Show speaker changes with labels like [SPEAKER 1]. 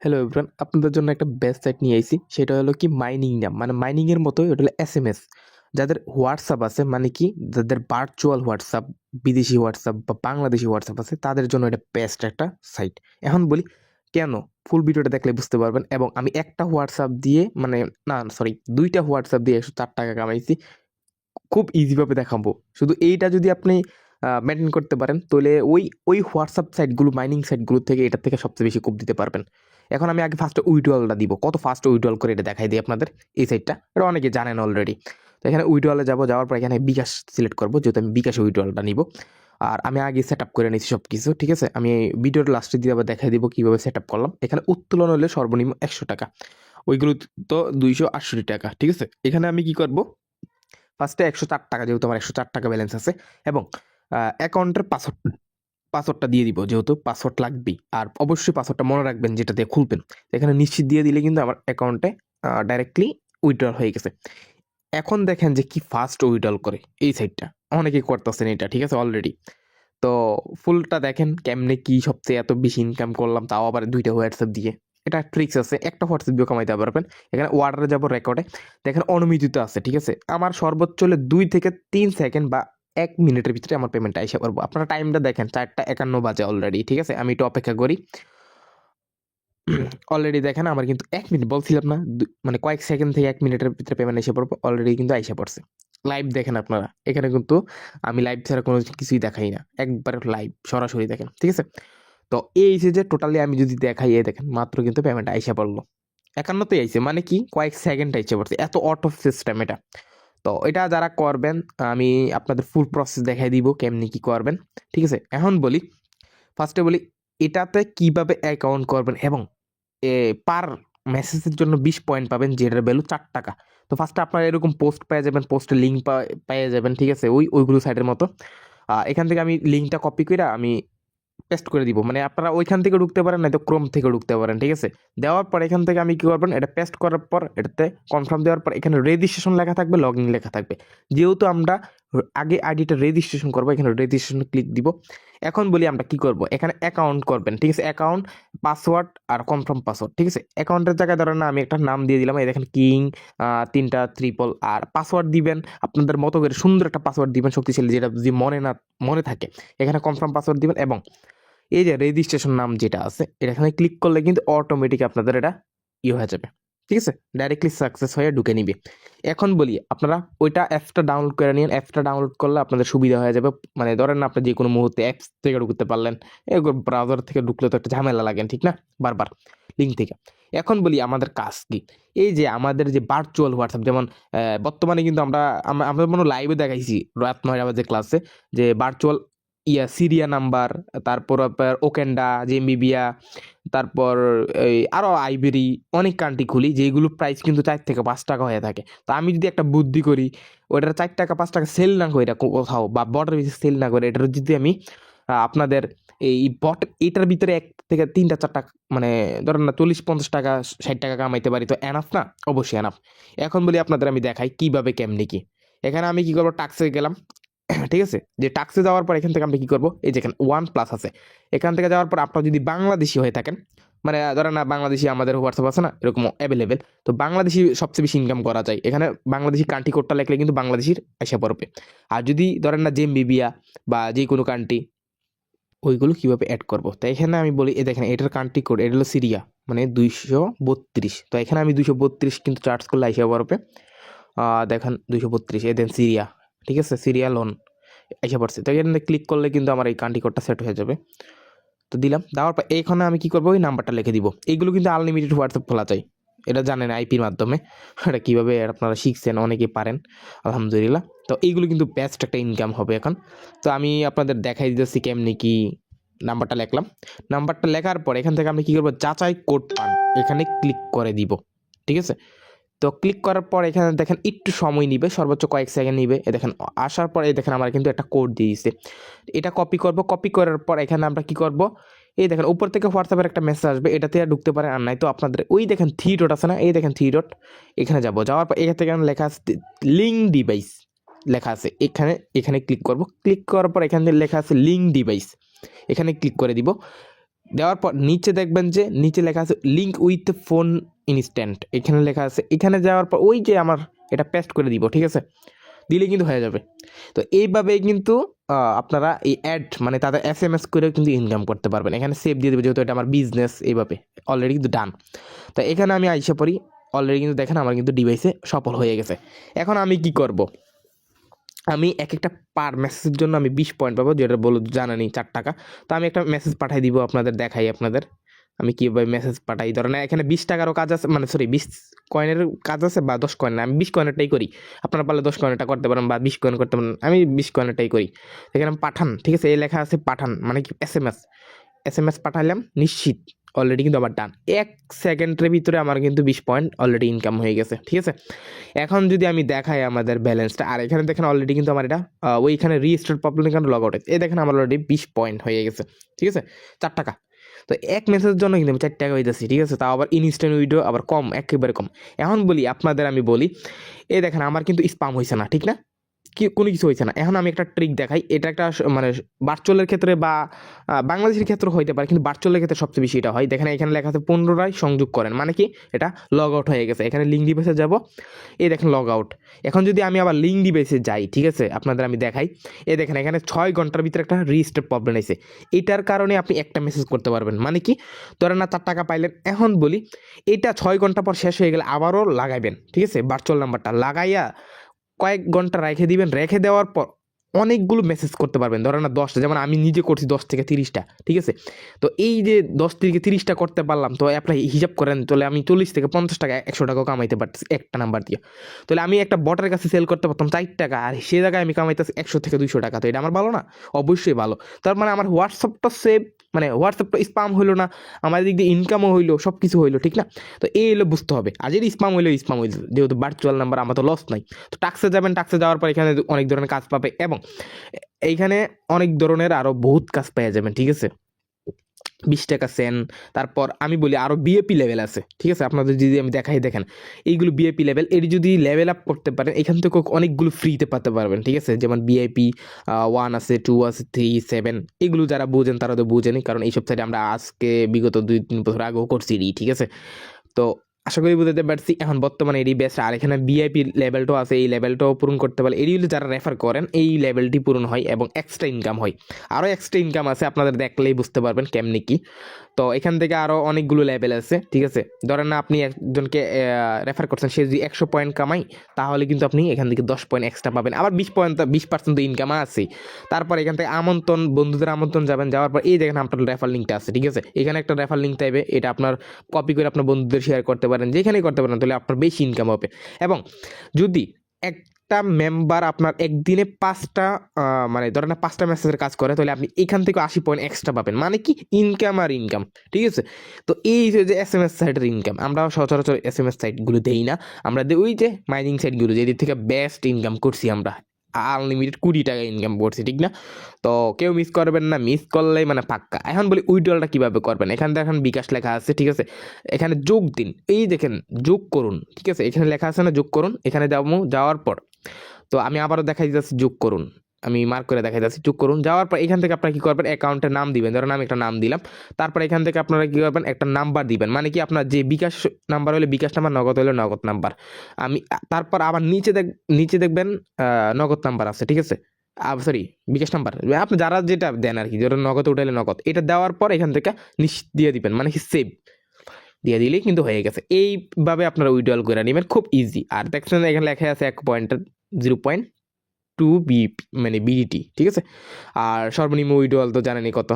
[SPEAKER 1] Hello everyone, আপনাদের জন্য একটা বেস্ট সাইট নিয়ে আইছি। সেটা হলো কি মাইনিং নাম, মানে মাইনিংয়ের মতোই ওটা হলো এসএমএস। যাদের হোয়াটসঅ্যাপ আছে, মানে কি যাদের ভার্চুয়াল হোয়াটসঅ্যাপ, বিদেশি হোয়াটসঅ্যাপ বা বাংলাদেশি হোয়াটসঅ্যাপ আছে, তাদের জন্য এটা বেস্ট একটা সাইট। এখন বলি কেন, ফুল ভিডিওটা দেখলে বুঝতে পারবেন। এবং আমি একটা হোয়াটসঅ্যাপ দিয়ে, মানে না সরি, দুইটা হোয়াটসঅ্যাপ দিয়ে 104 টাকা কামাইছি, খুব ইজিভাবে দেখাবো। শুধু এইটা যদি আপনি মেনটেন করতে পারেন, তাহলে ওই হোয়াটসঅ্যাপ সাইটগুলো, মাইনিং সাইটগুলো থেকে এটার থেকে সবচেয়ে বেশি কোপ দিতে পারবেন। এখন আমি আগে ফার্স্টে উইড্রলটা দিব, কত ফাস্ট উইড্রল করে এটা দেখাই দিই আপনাদের। এই সাইটটা এটা অনেকে জানেন অলরেডি। তো এখানে উইড্রলে যাওয়ার পর এখানে বিকাশ সিলেক্ট করবো, যেহেতু আমি বিকাশে উইড্রলটা নিব। আর আমি আগে সেট আপ করে নিয়েছি সব কিছু, ঠিক আছে। আমি ভিডিওর লাস্টে দিয়ে আবার দেখাই দিব কীভাবে সেট আপ করলাম। এখানে উত্তোলন হলে সর্বনিম্ন 100 টাকা, ওইগুলো তো 268 টাকা, ঠিক আছে। এখানে আমি কি করব, ফার্স্টে 104 টাকা, যেহেতু আমার 104 টাকা ব্যালেন্স আছে, এবং অ্যাকাউন্টের পাসওয়ার্ডটা দিয়ে দিব, যেহেতু পাসওয়ার্ড লাগবেই। আর অবশ্যই পাসওয়ার্ডটা মনে রাখবেন যেটা দিয়ে খুলবেন। এখানে নিশ্চিত দিয়ে দিলে কিন্তু আমার অ্যাকাউন্টে ডাইরেক্টলি উইথড্রল হয়ে গেছে। এখন দেখেন যে কি ফাস্ট উইথড্রল করে এই সাইটটা, অনেকেই করতেছেন এটা, ঠিক আছে অলরেডি। তো ফুলটা দেখেন কেমনে কি সবচেয়ে এত বেশি ইনকাম করলাম, তাও আবার দুইটা হোয়াটসঅ্যাপ দিয়ে। এটা ট্রিক্স আছে, একটা হোয়াটসঅ্যাপ দিয়েও কামাইতে পারবেন। এখানে ওয়ার্ডারে যাবো, রেকর্ডে দেখেন অনুমোদিত আছে, ঠিক আছে। আমার সর্বোচ্চ হলে 2 থেকে 3 সেকেন্ড বা 1 মিনিটের ভিতরে আমার পেমেন্টটা এসে পারবো। আপনারা টাইমটা দেখেন, 4টা 51 বাজে অলরেডি, ঠিক আছে। আমি একটু অপেক্ষা করি। অলরেডি দেখেন আমার কিন্তু 1 মিনিট বলছিলাম না, মানে কয়েক সেকেন্ড থেকে 1 মিনিটের ভিতরে পেমেন্ট এসে পড়বো। অলরেডি কিন্তু এসে পড়ছে। লাইভ দেখেন আপনারা, এখানে কিন্তু আমি লাইভ ছাড়া কোনো কিছুই দেখাই না, একবার লাইভ সরাসরি দেখেন, ঠিক আছে। তো এই যে টোটালি আমি যদি দেখাই, এই দেখেন মাত্র কিন্তু পেমেন্ট আইসা পড়লো। 51তে আইছে, মানে কি কয়েক সেকেন্ড আইসা পড়ছে, এত অটো সিস্টেম এটা। তো এটা যারা করবেন, আমি আপনাদের ফুল প্রসেস দেখাই দিব কেমনি কি করবেন, ঠিক আছে। এখন বলি, ফার্স্টে বলি এটাতে কিভাবে অ্যাকাউন্ট করবেন, এবং পার মেসেজের জন্য 20 পয়েন্ট পাবেন, যেটার ভ্যালু 4 টাকা। তো ফার্স্টে আপনারা এরকম পোস্ট পেয়ে যাবেন, পোস্টের লিঙ্ক পেয়ে যাবেন, ঠিক আছে, ওইগুলো সাইটের মতো। এখান থেকে আমি লিঙ্কটা কপি করে আমি পেস্ট করে দিব, মানে আপনারা ওইখান থেকে ঢুকতে পারেন, নয়তো ক্রোম থেকে ঢুকতে পারেন, ঠিক আছে। দেওয়ার পর এখান থেকে আমি কি করবেন, এটা পেস্ট করার পর এটাতে কনফার্ম দেওয়ার পর এখানে রেজিস্ট্রেশন লেখা থাকবে, লগ ইন লেখা থাকবে। যেহেতু আমরা আগে আইডিটা রেজিস্ট্রেশন করবো, এখানে রেজিস্ট্রেশন ক্লিক দিব। এখন বলি আমরা কি করব, এখানে অ্যাকাউন্ট করবেন, ঠিক আছে। অ্যাকাউন্ট, পাসওয়ার্ড আর কনফার্ম পাসওয়ার্ড, ঠিক আছে। অ্যাকাউন্টের জায়গায় ধরেন না আমি একটা নাম দিয়ে দিলাম, এই দেখেন কিং 3টা ট্রিপল। আর পাসওয়ার্ড দিবেন আপনাদের মতো করে, সুন্দর একটা পাসওয়ার্ড দিবেন, শক্তিশালী, যেটা যদি মনে থাকে। এখানে কনফার্ম পাসওয়ার্ড দিবেন, এবং এই যে রেজিস্ট্রেশন নাম যেটা আছে, এটা এখানে ক্লিক করলে কিন্তু অটোমেটিক আপনাদের এটা হয়ে যাবে, ঠিক আছে। ডাইরেক্টলি সাকসেস হয়ে ঢুকে নিবে। এখন বলি আপনারা ওইটা অ্যাপসটা ডাউনলোড করে নিন। অ্যাপসটা ডাউনলোড করলে আপনাদের সুবিধা হয়ে যাবে, মানে ধরেন না আপনি যে কোনো মুহূর্তে অ্যাপস থেকে ঢুকতে পারলেন। ব্রাউজার থেকে ঢুকলে তো একটা ঝামেলা লাগেন, ঠিক না, বারবার লিঙ্ক থেকে। এখন বলি আমাদের কাজ কি, এই যে আমাদের যে ভার্চুয়াল হোয়াটসঅ্যাপ, যেমন বর্তমানে কিন্তু আমরা মনে লাইভে দেখাইছি রাত 9টা বাজে ক্লাসে, যে ভার্চুয়াল সিরিয়া নাম্বার, তারপর আপনার ওকেন্ডা, জেম্বিবিয়া, তারপর এই আরও আইবেরি, অনেক কান্ট্রি খুলি, যেগুলো প্রাইস কিন্তু 4 থেকে 5 টাকা হয়ে থাকে। তো আমি যদি একটা বুদ্ধি করি, ওটার 4 টাকা 5 টাকা সেল না করে কোথাও, বা বটের বেশি সেল না করে, এটার যদি আমি আপনাদের এই এটার ভিতরে 1 থেকে 3টা 4টা, মানে ধরেন না 40 50 টাকা 60 টাকা কামাইতে পারি, তো এনাফ না? অবশ্যই এনাফ। এখন বলি আপনাদের আমি দেখাই কিভাবে কেমনি কি। এখানে আমি কি করবো, টাক্সে গেলাম, ঠিক আছে। যে টাক্সে যাওয়ার পর এখান থেকে আমরা কি করবো, এই যেখানে 1+ আছে, এখান থেকে যাওয়ার পর আপনারা যদি বাংলাদেশি হয়ে থাকেন, মানে ধরেন না বাংলাদেশি, আমাদের হোয়াটসঅ্যাপ আছে না এরকম অ্যাভেলেবেল, তো বাংলাদেশি সবচেয়ে বেশি ইনকাম করা যায়। এখানে বাংলাদেশি কান্ট্রি কোডটা লিখলে কিন্তু বাংলাদেশির এসে পড়বে। আর যদি ধরেন না জেম্বিবিয়া বা যে কোনো কান্ট্রি, ওইগুলো কিভাবে অ্যাড করবো, তো এখানে আমি বলি, এই দেখেন এটার কান্ট্রি কোড, এটা হলো সিরিয়া, মানে 232। তো এখানে আমি 232 কিন্তু চার্জ করলে এসে পড়বে। দেখেন 232, এ দেন সিরিয়া, ঠিক আছে, সিরিয়া লোন এসে পড়ছে। তো এখানে ক্লিক করলে কিন্তু আমার এই কান্ট্রি কোডটা সেট হয়ে যাবে। তো দিলাম, দেওয়ার পর এইখানে আমি কি করবো, ওই নাম্বারটা লিখে দিব। এইগুলো কিন্তু আনলিমিটেড হোয়াটসঅ্যাপ খোলা যায়, এটা জানেন আইপির মাধ্যমে। এটা কীভাবে আপনারা শিখছেন, অনেকেই পারেন, আলহামদুলিল্লাহ। তো এইগুলো কিন্তু বেস্ট একটা ইনকাম হবে এখন। তো আমি আপনাদের দেখাই দিতেছি কেমনি কি। নাম্বারটা লিখলাম, নাম্বারটা লেখার পর এখান থেকে আমি কি করবো, যাচাই কোড পান, এখানে ক্লিক করে দিব, ঠিক আছে। তো ক্লিক করার পর এখানে দেখেন একটু সময় নিবে, সর্বোচ্চ কয়েক সেকেন্ড নিবে। এ দেখেন আসার পর এই দেখেন আমার কিন্তু একটা কোড দিয়ে দিছে, এটা কপি করব। কপি করার পর এখানে আমরা কি করব, এই দেখেন উপর থেকে হোয়াটসঅ্যাপের একটা মেসেজ আসবে, এটাতে আর ঢুকতে পারেন। আর নাই তো আপনাদের ওই দেখেন 3 ডট আছে না, এই দেখেন 3 ডট, এখানে যাব। যাওয়ার পর এখান থেকে লেখা আছে লিঙ্ক ডিভাইস, লেখা আছে এখানে। এখানে ক্লিক করব, ক্লিক করার পর এখানে লেখা আছে লিঙ্ক ডিভাইস, এখানে ক্লিক করে দিব। দেওয়ার পর নিচে দেখবেন যে নিচে লেখা আছে লিঙ্ক উইথ ফোন ইনস্ট্যান্ট, এখানে লেখা আছে। এখানে যাওয়ার পর ওই যে আমার এটা পেস্ট করে দিব, ঠিক আছে, দিলে কিন্তু হয়ে যাবে। তো এইভাবেই কিন্তু আপনারা এই অ্যাড মানে তাদের SMS করেও কিন্তু ইনকাম করতে পারবেন। এখানে সেভ দিয়ে দেবে, যেহেতু এটা আমার বিজনেস, এইভাবে অলরেডি কিন্তু ডান। তো এখানে আমি আইসা পড়ি, অলরেডি কিন্তু দেখেন আমার কিন্তু ডিভাইসে সফল হয়ে গেছে। এখন আমি কি করব, আমি এক একটা পার মেসেজের জন্য আমি 20 পয়েন্ট পাবো, যেটা বলো জানানি 4 টাকা। তো আমি একটা মেসেজ পাঠাই দিব আপনাদের, দেখাই আপনাদের আমি কীভাবে মেসেজ পাঠাই। ধরেন এখানে 20 টাকারও কাজ আছে, মানে সরি 20 কয়েনের কাজ আছে, বা 10 কয়েন, আমি 20 কয়েনেরটাই করি। আপনারা পারলে 10 কয়েনেরটা করতে পারেন, বা 20 কয়েন করতে পারেন, আমি 20 কয়েনেরটাই করি। এখানে পাঠান, ঠিক আছে, এই লেখা আছে পাঠান, মানে কি SMS পাঠালাম, নিশ্চিত অলরেডি কিন্তু আমার ডান। 1 সেকেন্ডের ভিতরে আমার কিন্তু 20 পয়েন্ট অলরেডি ইনকাম হয়ে গেছে, ঠিক আছে। এখন যদি আমি দেখাই আমাদের ব্যালেন্সটা, আর এখানে দেখেন অলরেডি কিন্তু আমার এটা ওইখানে রিস্টার্ট প্রবলেম এখানে লগ আউট, এই দেখেন আমার অলরেডি 20 পয়েন্ট হয়ে গেছে, ঠিক আছে, 4 টাকা। তো এক মেসেজের জন্য কিন্তু আমি 4 টাকা হইতেছি, ঠিক আছে, তাও আবার ইনস্ট্যান্ট উইডো, আবার কম, একেবারে কম। এখন বলি আপনাদের, আমি বলি এই দেখেন আমার কিন্তু স্পাম হয়েছে না, ঠিক না, কি কোনো কিছু হয়েছে না। এখন আমি একটা ট্রিক দেখাই, এটা একটা মানে ভার্চুয়ালের ক্ষেত্রে বা বাংলাদেশের ক্ষেত্রে হইতে পারে, কিন্তু ভার্চুয়ালের ক্ষেত্রে সবচেয়ে বেশি এটা হয়। দেখেন এখানে লেখা আছে পুনরায় সংযোগ করেন, মানে কি এটা লগ আউট হয়ে গেছে। এখানে লিঙ্ক ডিভাইসে যাব, এই দেখেন লগ আউট। এখন যদি আমি আবার লিঙ্ক ডিভাইসে যাই, ঠিক আছে, আপনাদের আমি দেখাই, এই দেখেন এখানে 6 ঘন্টার ভিতরে একটা রিস্টার্ট প্রবলেম আছে। এটার কারণে আপনি একটা মেসেজ করতে পারবেন, মানে কি ধরেন না 4 টাকা পাইলেন। এখন বলি এটা 6 ঘন্টা পর শেষ হয়ে গেলে আবারও লাগাইবেন, ঠিক আছে, ভার্চুয়াল নাম্বারটা লাগাইয়া কয়েক ঘন্টা রেখে দিবেন। রেখে দেওয়ার পর অনেকগুলো মেসেজ করতে পারবেন, ধরেন না 10টা, যেমন আমি নিজে করছি 10 থেকে 30টা, ঠিক আছে। তো এই যে 10 থেকে 30টা করতে পারলাম, তো আপনি হিসাব করেন, তাহলে আমি 40 থেকে 50 টাকা 100 টাকাও কামাইতে পারতেছি একটা নাম্বার দিয়ে। তাহলে আমি একটা বটের কাছে সেল করতে পারতাম 4 টাকা, আর সে জায়গায় আমি কামাইতেছি 100 থেকে 200 টাকা। তো এটা আমার ভালো না? অবশ্যই ভালো। তার মানে আমার হোয়াটসঅ্যাপটা সেভ, মানে হোয়াটসঅ্যাপটা স্পাম হইলো না, আমার দিক দিয়ে ইনকামও হইলো, সব কিছু হইলো, ঠিক না? তো এই হলো বুঝতে হবে। আর যদি স্পাম হইলো, যেহেতু ভার্চুয়াল নাম্বার, আমার তো লস নাই। তো টাক্সে যাবেন, টাক্সে যাওয়ার পর এখানে অনেক ধরনের কাজ পাবে, এবং এইখানে অনেক ধরনের আরো বহুত কাজ পেয়ে যাবেন, ঠিক আছে। 20 টাকা সেন, তারপর আমি বলি আরো বিএপি লেভেল আছে, ঠিক আছে, আপনাদের যদি আমি দেখাই, দেখেন এইগুলো বিএপি লেভেল। এটি যদি লেভেল আপ করতে পারেন, এখান থেকে অনেকগুলো ফ্রিতে পেতে পারবেন, ঠিক আছে। যেমন বিআইপি 1 আছে, 2 আছে, 3, 7, এগুলো যারা বুঝেন তারা তো বুঝেনি, কারণ এইসব সাইডে আমরা আজকে বিগত 2-3 বছর আগেও করছি, ঠিক আছে। তো আশা করি বুঝতে পারছি। এখন বর্তমানে এটি বেস্ট। আর এখানে ভিআইপি লেভেলটাও আছে, এই লেভেলটাও পূরণ করতে পারলে, এটি যারা রেফার করেন এই লেভেলটি পূরণ হয় এবং এক্সট্রা ইনকাম হয়। আরও এক্সট্রা ইনকাম আছে, আপনাদের দেখলেই বুঝতে পারবেন কেমনি কি। তো এখান থেকে আরও অনেকগুলো লেভেল আছে, ঠিক আছে। ধরেন না আপনি একজনকে রেফার করছেন, সে যদি 100 পয়েন্ট কামাই, তাহলে কিন্তু আপনি এখান থেকে 10 পয়েন্ট এক্সট্রা পাবেন। আবার 20% ইনকাম আছে। তারপর এখান থেকে আমন্ত্রণ, বন্ধুদের আমন্ত্রণ যাবেন, যাওয়ার পর এই দেখেন আপনার রেফার লিঙ্কটা আছে, ঠিক আছে। এখানে একটা রেফার লিঙ্ক চাইবে, এটা আপনার কপি করে আপনার বন্ধুদের শেয়ার করতে পারেন, যেখানেই করতে পারেন, তাহলে আপনার বেশি ইনকাম হবে। এবং যদি একটা মেম্বার আপনার একদিনে 5টা মানে ধরেন না 5টা মেসেজের কাজ করে, তাহলে আপনি এখান থেকে 80 পয়েন্ট এক্সট্রা পাবেন, মানে কি ইনকাম আর ইনকাম, ঠিক আছে। তো এই যে SMS সাইটের ইনকাম, আমরা সচরাচর SMS সাইটগুলো দেই না, আমরা দিই ওই যে মাইনিং সাইটগুলো, যেদিক থেকে বেস্ট ইনকাম করছি আমরা, আনলিমিটেড 20 টাকা ইনকাম করছি, ঠিক না? তো কেউ মিস করবেন না, মিস করলেই মানে পাক্কা। এখন বলি উইথড্রলটা কিভাবে করবেন। এখানে দেখেন বিকাশ লেখা আছে, ঠিক আছে। এখানে যোগ দিন, এই দেখেন যোগ করুন, ঠিক আছে, এখানে লেখা আছে না যোগ করুন, এখানে যাওয়ার পর তো আমি আবারও দেখাই যাচ্ছি যোগ করুন, আমি মার্ক করে দেখাই যাচ্ছি যোগ করুন। যাওয়ার পর এখান থেকে আপনারা কি করবেন, অ্যাকাউন্টের নাম দিবেন, ধরেন আমি একটা নাম দিলাম। তারপর এখান থেকে আপনারা কি করবেন, একটা নাম্বার দিবেন, মানে কি আপনার যে বিকাশ নাম্বার হলে বিকাশ নাম্বার, নগদ হলে নগদ নাম্বার। আমি তারপর আবার নিচে দেখবেন নগদ নাম্বার আছে, ঠিক আছে, সরি বিকাশ নাম্বার, আপনি যারা যেটা দেন আর কি, ধরুন নগদ উঠাইলে নগদ, এটা দেওয়ার পর এখান থেকে নিশ্চিত দিয়ে দিবেন, মানে কি সেভ দিয়ে দিলেই কিন্তু হয়ে গেছে। এইভাবে আপনারা উইথড্রল করে নেবেন, খুব ইজি। আর দেখছেন এখানে লেখা আছে 1.0.2 মানে বিডিটি, ঠিক আছে। আর সর্বনিম্ন উইথড্রল তো জানেনই কত।